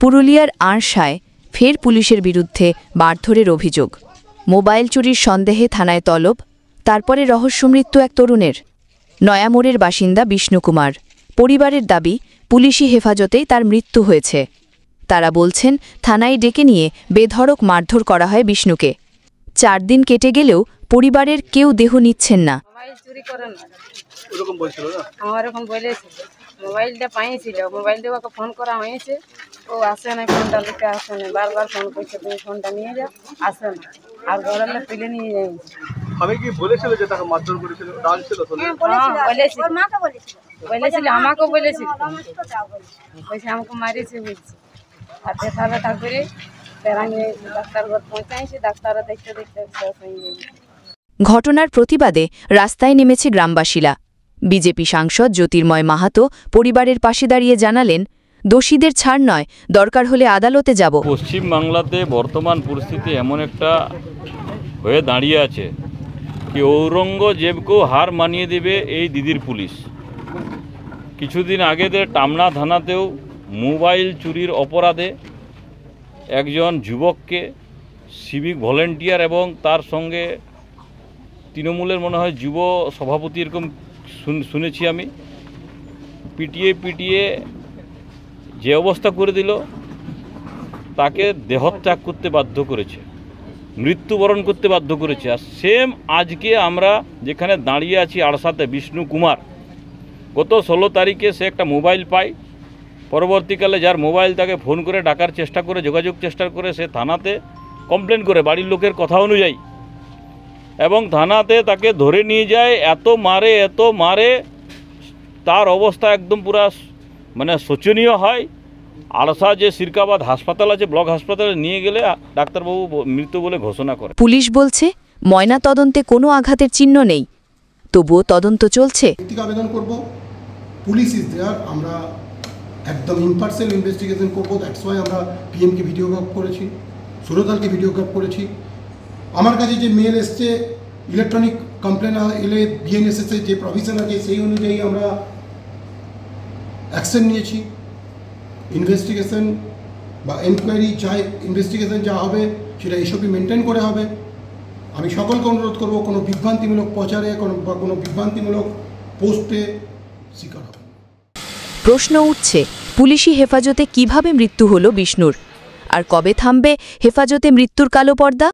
পুরুলিয়ার আরশায় ফের পুলিশের বিরুদ্ধে মারধরের অভিযোগ। মোবাইল চুরির সন্দেহে থানায় তলব, তারপরে রহস্যমৃত্যু এক তরুণের। নয়ামোড়ের বাসিন্দা বিষ্ণু কুমার। পরিবারের দাবি, পুলিশি হেফাজতেই তার মৃত্যু হয়েছে। তারা বলছেন, থানায় ডেকে নিয়ে বেধড়ক মারধর করা হয় বিষ্ণুকে। 4 দিন কেটে গেলেও পরিবারের কেউ দেহ নিচ্ছেন না। মোবাইলটা পাইছিল, মোবাইলটা ওকে ফোন করা হয়েছে, ও আসে না, ফোনটা লিখে আসে না, বারবার ফোন করছে, তুমি ফোনটা নিয়ে যাও, আসে না, আর ঘরের লোক তুলে নিয়ে যাই। আমি কি বলেছিল যে তাকে মারধর করেছিল, ডালছিল তো? হ্যাঁ, বলেছিল, আমাকেও বলেছিল, বলছে আমাকে মারিয়েছে বলছে। আর ব্যথা ব্যথা করে বেড়াঙে ডাক্তার ঘর পৌঁছাইছে, ডাক্তাররা দেখতে দেখতে শেষ হয়ে গেছে। ঘটনার প্রতিবাদে রাস্তায় নেমেছে গ্রামবাসীরা। বিজেপি সাংসদ জ্যোতির্ময় মাহাতো পরিবারের পাশে দাঁড়িয়ে জানালেন, দোষীদের ছাড় নয়, দরকার হলে আদালতে যাব। পশ্চিমবাংলাতে বর্তমান পরিস্থিতি এমন একটা হয়ে দাঁড়িয়ে আছে কি ঔরঙ্গজেবকেও হার মানিয়ে দেবে এই দিদির পুলিশ। কিছুদিন আগে টামনা থানাতেও মোবাইল চুরির অপরাধে একজন যুবককে সিভিক ভলেন্টিয়ার এবং তার সঙ্গে তৃণমূলের মনে হয় যুব সভাপতি এরকম শুনেছি আমি, পিটিয়ে যে অবস্থা করে দিল, তাকে দেহত্যাগ করতে বাধ্য করেছে, মৃত্যুবরণ করতে বাধ্য করেছে। আর সেম আজকে আমরা যেখানে দাঁড়িয়ে আছি আড়সাতে, বিষ্ণু কুমার গত 16 তারিখে সে একটা মোবাইল পায়। পরবর্তীকালে যার মোবাইল তাকে ফোন করে ডাকার চেষ্টা করে, যোগাযোগ চেষ্টা করে, সে থানাতে কমপ্লেন করে বাড়ির লোকের কথা অনুযায়ী, এবং থানাতে তাকে ধরে নিয়ে যায়। এত মারে, তার অবস্থা একদম পুরা মানে শোচনীয় হয়। আড়সা যে সিরকাবাদ হাসপাতাল আছে, ব্লক হাসপাতালে নিয়ে গেলে ডাক্তারবাবু মৃত্যু বলে ঘোষণা করে। পুলিশ বলছে, ময়না তদন্তে কোনো আঘাতের চিহ্ন নেই, তবুও তদন্ত চলছে। আবেদন করব, পুলিশ ইজ দেয়ার, আমরা একদম ইম্পার্সিয়াল ইনভেস্টিগেশন করবো। দ্যাটস ওয়াই আমরা পিএমকে ভিডিওগ্রাফ করেছি, সুরতালকে ভিডিওগ্রাফ করেছি। আমার কাছে যে মেল এসছে, ইলেকট্রনিক কমপ্লেন এলে বিএনএসএসের যে প্রভিশন আছে সেই অনুযায়ী আমরা অ্যাকশন নিয়েছি। ইনভেস্টিগেশন বা এনকোয়ারি চাই, ইনভেস্টিগেশন যা হবে সেটা এসবই মেনটেন করে হবে। আমি সকলকে অনুরোধ করব, কোনো বিভ্রান্তিমূলক প্রচারে বা কোনো বিভ্রান্তিমূলক পোস্টে শিকার হবে। প্রশ্ন উঠছে, পুলিশি হেফাজতে কিভাবে মৃত্যু হলো বিষ্ণুর, আর কবে থামবে হেফাজতে মৃত্যুর কালো পর্দা?